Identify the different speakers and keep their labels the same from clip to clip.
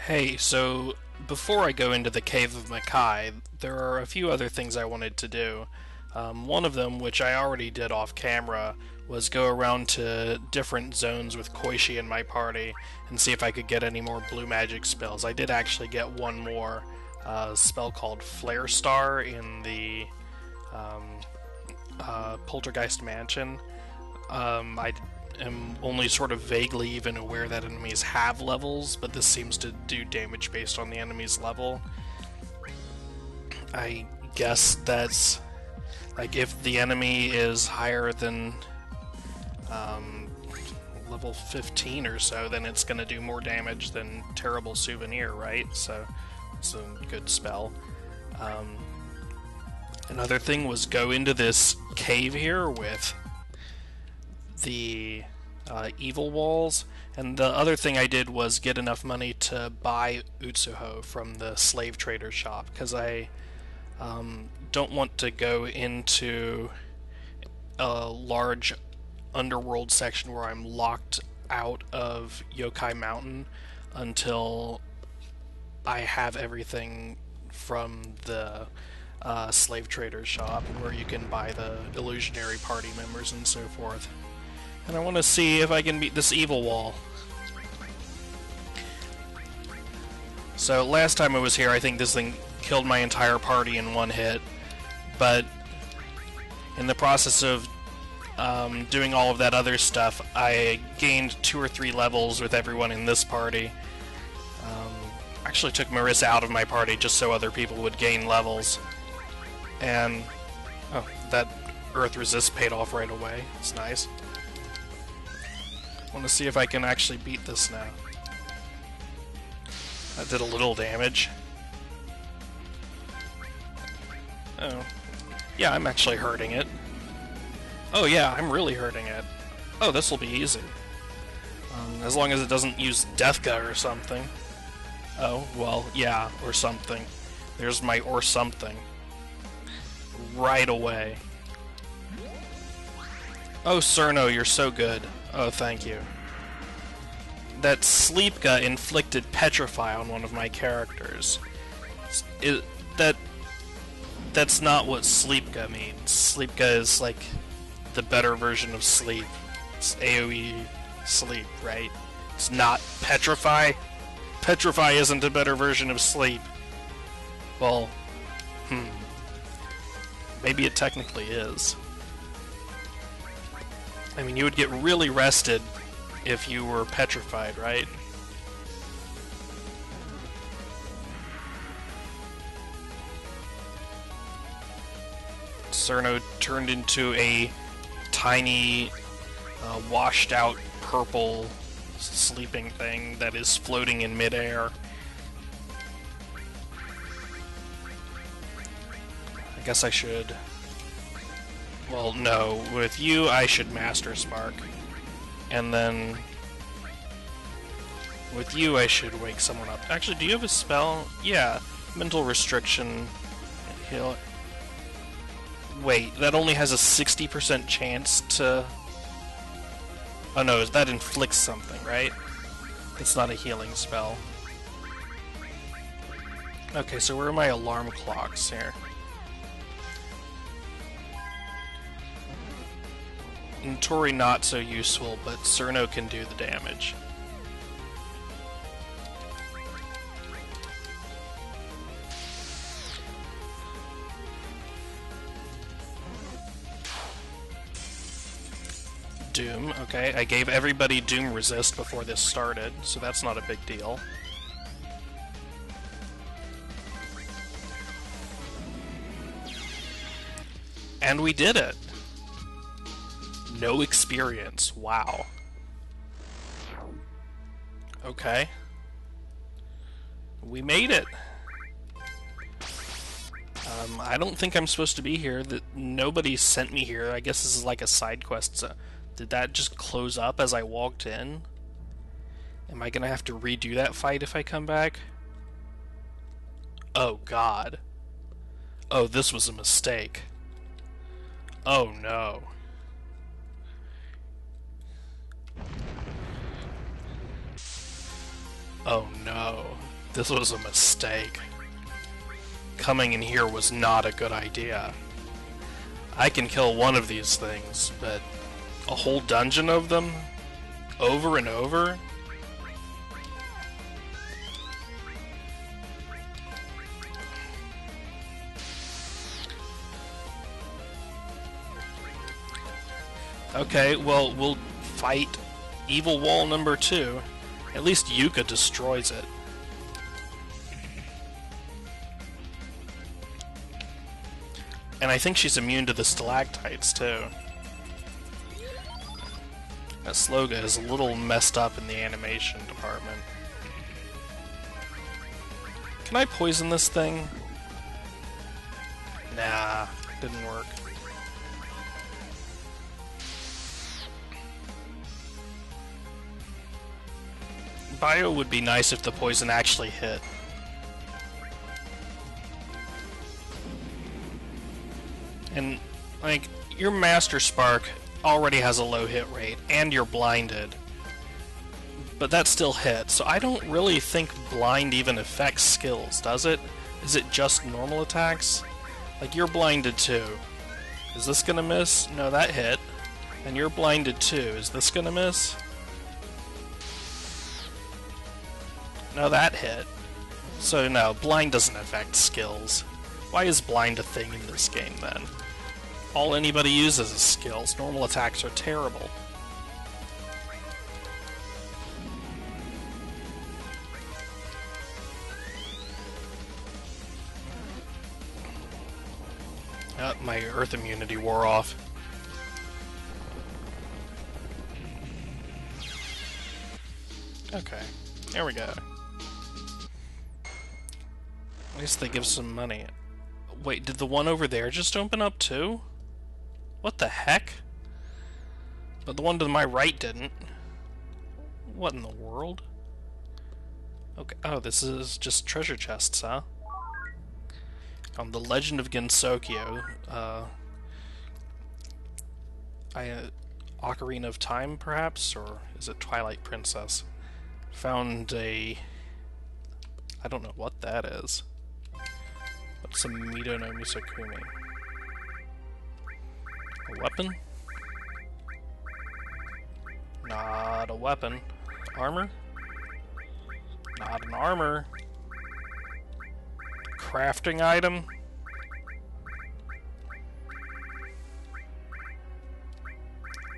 Speaker 1: Hey, so before I go into the Cave of Mackay, there are a few other things I wanted to do. One of them, which I already did off camera, was go around to different zones with Koishi in my party and see if I could get any more blue magic spells. I did actually get one more spell called Flare Star in the Poltergeist Mansion. I am only sort of vaguely even aware that enemies have levels, but this seems to do damage based on the enemy's level. I guess that's like if the enemy is higher than level 15 or so, then it's going to do more damage than Terrible Souvenir, right? So it's a good spell. Another thing was go into this cave here with the evil walls, and the other thing I did was get enough money to buy Utsuho from the slave trader shop, because I don't want to go into a large underworld section where I'm locked out of Yokai Mountain until I have everything from the slave trader shop, where you can buy the illusionary party members and so forth. And I want to see if I can beat this evil wall. So last time I was here, I think this thing killed my entire party in one hit, but in the process of doing all of that other stuff, I gained 2 or 3 levels with everyone in this party. Actually took Marissa out of my party just so other people would gain levels. And, oh, that Earth Resist paid off right away. It's nice. I want to see if I can actually beat this now. That did a little damage. Oh. Yeah, I'm actually hurting it. Oh yeah, I'm really hurting it. Oh, this will be easy. As long as it doesn't use Deathka or something. Oh, well, yeah, or something. There's my or something. Right away. Oh, Cerno, you're so good. Oh, thank you. That Sleepka inflicted Petrify on one of my characters. That's not what Sleepka means. Sleepka is like the better version of sleep. It's AoE sleep, right? It's not Petrify. Petrify isn't a better version of sleep. Well, maybe it technically is. I mean, you would get really rested if you were petrified, right? Cerno turned into a tiny, washed out purple sleeping thing that is floating in midair. I guess I should... Well, no. With you, I should Master Spark. And then... with you, I should wake someone up. Actually, do you have a spell? Yeah. Mental Restriction. Heal... Wait, that only has a 60% chance to... Oh no, that inflicts something, right? It's not a healing spell. Okay, so where are my alarm clocks here? Tori not so useful, but Cerno can do the damage. Doom, okay. I gave everybody Doom Resist before this started, so that's not a big deal. And we did it! No experience. Wow. Okay. We made it! I don't think I'm supposed to be here. Nobody sent me here. I guess this is like a side quest. So did that just close up as I walked in? Am I gonna have to redo that fight if I come back? Oh god. Oh, this was a mistake. Oh no. Oh no. This was a mistake. Coming in here was not a good idea. I can kill one of these things, but a whole dungeon of them? Over and over? Okay, well, we'll fight Evil Wall number 2. At least Yuka destroys it. And I think she's immune to the stalactites, too. That Sloga is a little messed up in the animation department. Can I poison this thing? Nah, didn't work. Bio would be nice if the poison actually hit. And, like, your Master Spark already has a low hit rate, and you're blinded. But that still hits, so I don't really think blind even affects skills, does it? Is it just normal attacks? Like, you're blinded too. Is this gonna miss? No, that hit. And you're blinded too. Is this gonna miss? No, that hit. So no, blind doesn't affect skills. Why is blind a thing in this game then? All anybody uses is skills. Normal attacks are terrible. My earth immunity wore off. Okay, there we go. At least they give some money. Wait, did the one over there just open up too? What the heck? But the one to my right didn't. What in the world? Okay, oh, this is just treasure chests, huh? The Legend of Gensokyo, Ocarina of Time, perhaps? Or is it Twilight Princess? Found a... I don't know what that is. What's a Mido no Misokumi? A weapon? Not a weapon. Armor? Not an armor. Crafting item?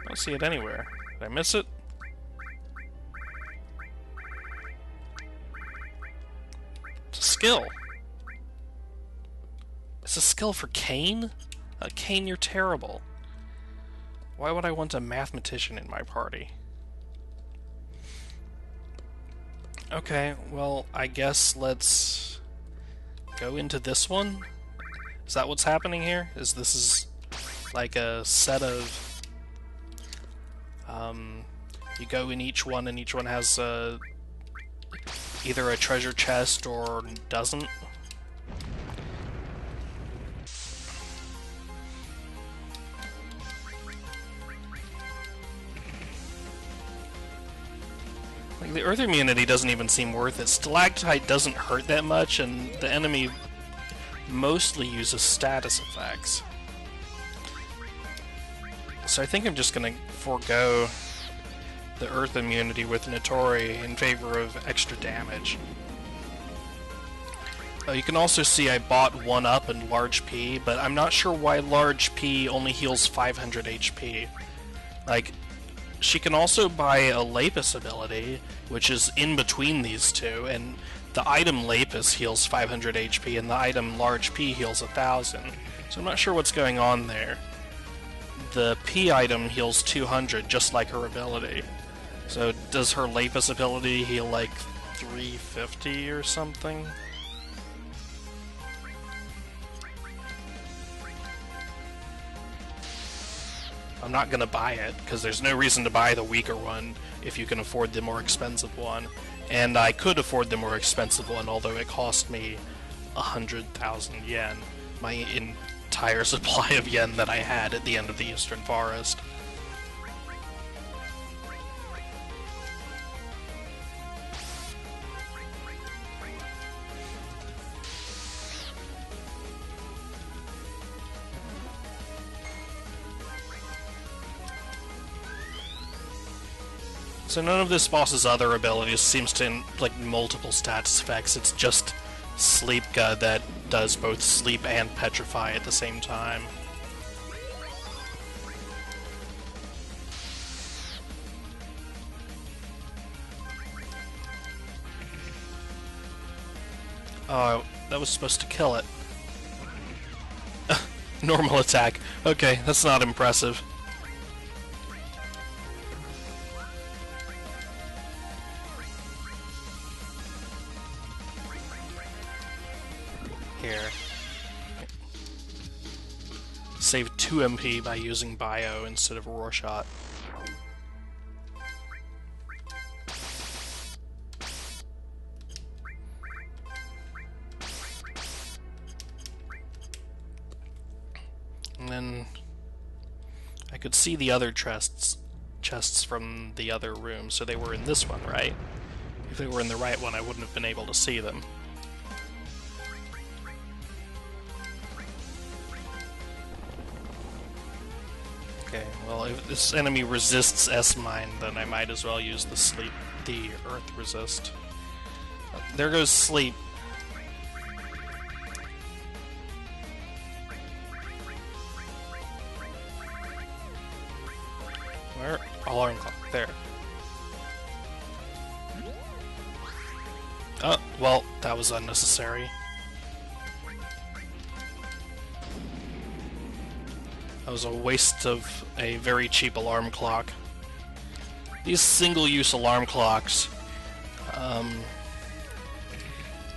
Speaker 1: I don't see it anywhere. Did I miss it? It's a skill. It's a skill for Kane? Kane, you're terrible. Why would I want a mathematician in my party? Okay, well, I guess let's go into this one. Is that what's happening here? This is like a set of... you go in each one, and each one has either a treasure chest or doesn't. Like, the earth immunity doesn't even seem worth it. Stalactite doesn't hurt that much, and the enemy mostly uses status effects. So I think I'm just gonna forego the earth immunity with Notori in favor of extra damage. You can also see I bought one up in large P, but I'm not sure why large P only heals 500 HP. Like, she can also buy a Lapis ability, which is in between these two, and the item Lapis heals 500 HP and the item large P heals 1000. So I'm not sure what's going on there. The P item heals 200, just like her ability. So does her Lapis ability heal like 350 or something? I'm not gonna buy it, because there's no reason to buy the weaker one if you can afford the more expensive one. And I could afford the more expensive one, although it cost me 100,000 yen. My entire supply of yen that I had at the end of the Eastern Forest. So none of this boss's other abilities seems to like multiple status effects. It's just Sleepga that does both sleep and petrify at the same time. Oh, that was supposed to kill it. Normal attack. Okay, that's not impressive. Here. Save 2 MP by using Bio instead of Roar Shot. And then I could see the other chests from the other room, so they were in this one, right? If they were in the right one, I wouldn't have been able to see them. Okay, well, if this enemy resists S-Mine, then I might as well use the Earth Resist. There goes Sleep. Where? Alarm clock. There. Oh, well, that was unnecessary. That was a waste of a very cheap alarm clock. These single-use alarm clocks,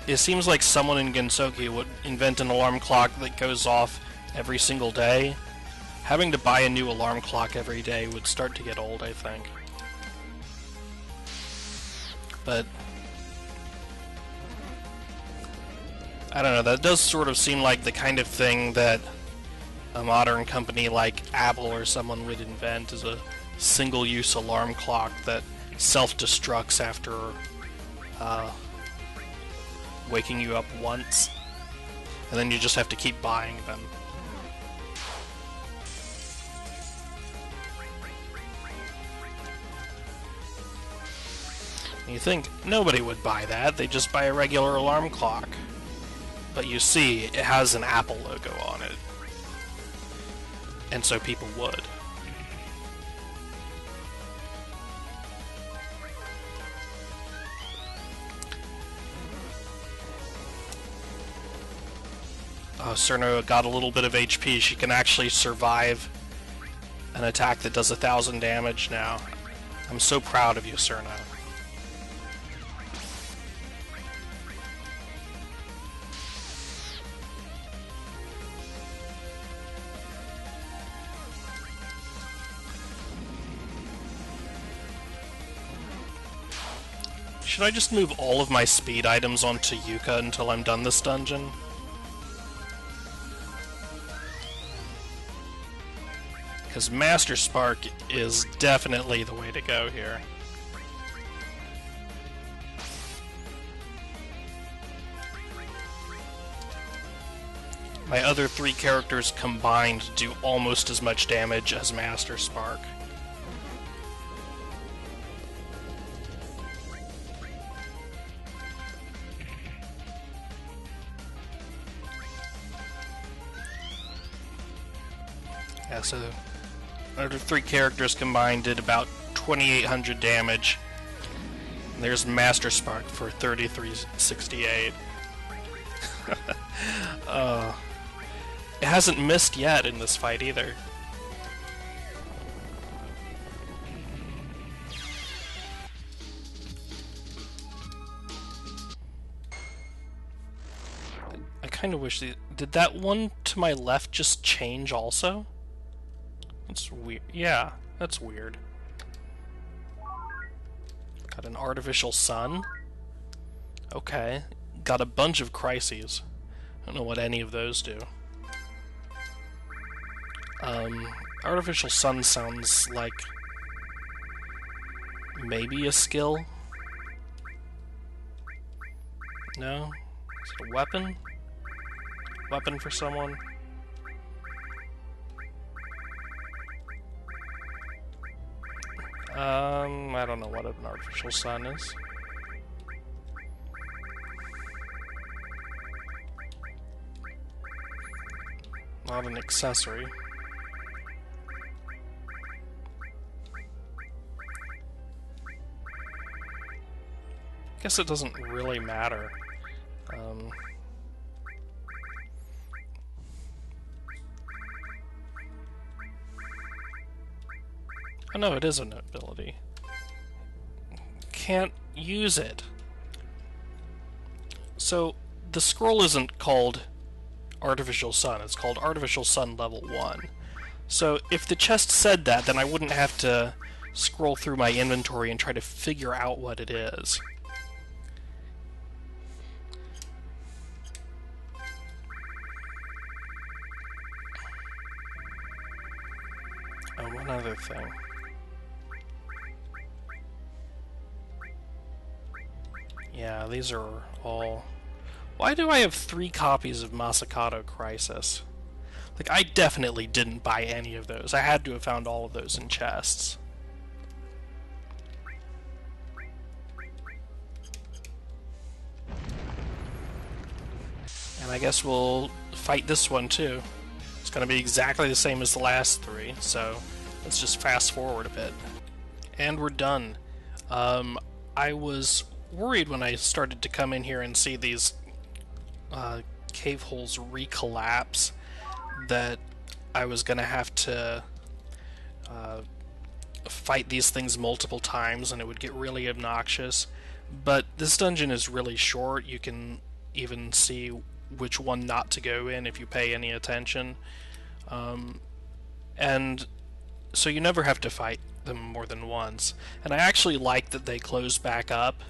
Speaker 1: it seems like someone in Gensoki would invent an alarm clock that goes off every single day. Having to buy a new alarm clock every day would start to get old, I think. But I don't know, that does sort of seem like the kind of thing that a modern company like Apple or someone would invent, is a single-use alarm clock that self-destructs after waking you up once, and then you just have to keep buying them. You think nobody would buy that, they just buy a regular alarm clock. But you see, it has an Apple logo on it. And so people would. Oh, Cerno got a little bit of HP. She can actually survive an attack that does 1,000 damage now. I'm so proud of you, Cerno. Should I just move all of my speed items onto Yuka until I'm done this dungeon? Because Master Spark is definitely the way to go here. My other 3 characters combined do almost as much damage as Master Spark. Yeah, so our 3 characters combined did about 2,800 damage. And there's Master Spark for 3,368. It hasn't missed yet in this fight either. I kind of wish did that one to my left just change also? That's weird. Yeah, that's weird. Got an artificial sun. Okay. Got a bunch of crises. I don't know what any of those do. Artificial sun sounds like maybe a skill? No? Is it a weapon? Weapon for someone? I don't know what an artificial sun is. Not an accessory. Guess it doesn't really matter. Oh no, it is an ability. Can't use it. So, the scroll isn't called Artificial Sun, it's called Artificial Sun Level 1. So, if the chest said that, then I wouldn't have to scroll through my inventory and try to figure out what it is. Oh, one other thing. Yeah, these are all... Why do I have 3 copies of Masakato Crisis? Like, I definitely didn't buy any of those. I had to have found all of those in chests. And I guess we'll fight this one too. It's going to be exactly the same as the last 3, so let's just fast forward a bit. And we're done. I was worried when I started to come in here and see these cave holes recollapse that I was going to have to fight these things multiple times and it would get really obnoxious. But this dungeon is really short. You can even see which one not to go in if you pay any attention. And so you never have to fight them more than once. And I actually like that they close back up,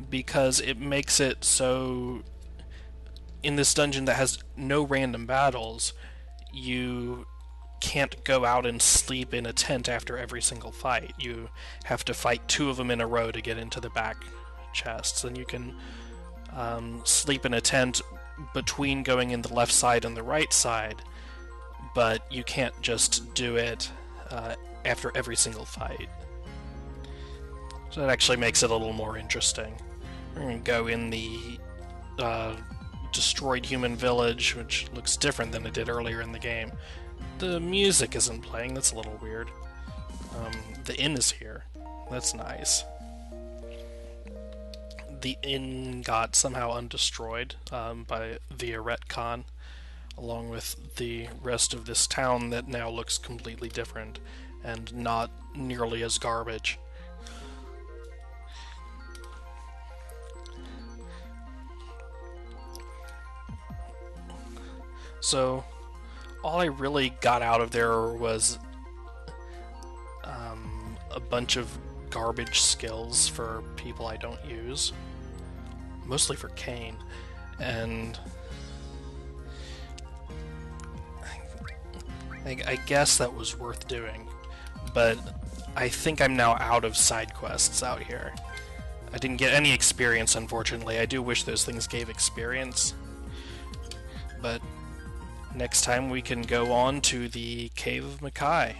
Speaker 1: because it makes it so in this dungeon that has no random battles, you can't go out and sleep in a tent after every single fight. You have to fight 2 of them in a row to get into the back chests, and you can sleep in a tent between going in the left side and the right side, but you can't just do it after every single fight. So that actually makes it a little more interesting. We're going to go in the destroyed human village, which looks different than it did earlier in the game. The music isn't playing, that's a little weird. The inn is here. That's nice. The inn got somehow undestroyed by the retcon, along with the rest of this town that now looks completely different and not nearly as garbage. So, all I really got out of there was a bunch of garbage skills for people I don't use. Mostly for Kane. And I guess that was worth doing. But I think I'm now out of side quests out here. I didn't get any experience, unfortunately. I do wish those things gave experience. But next time we can go on to the Cave of Makai.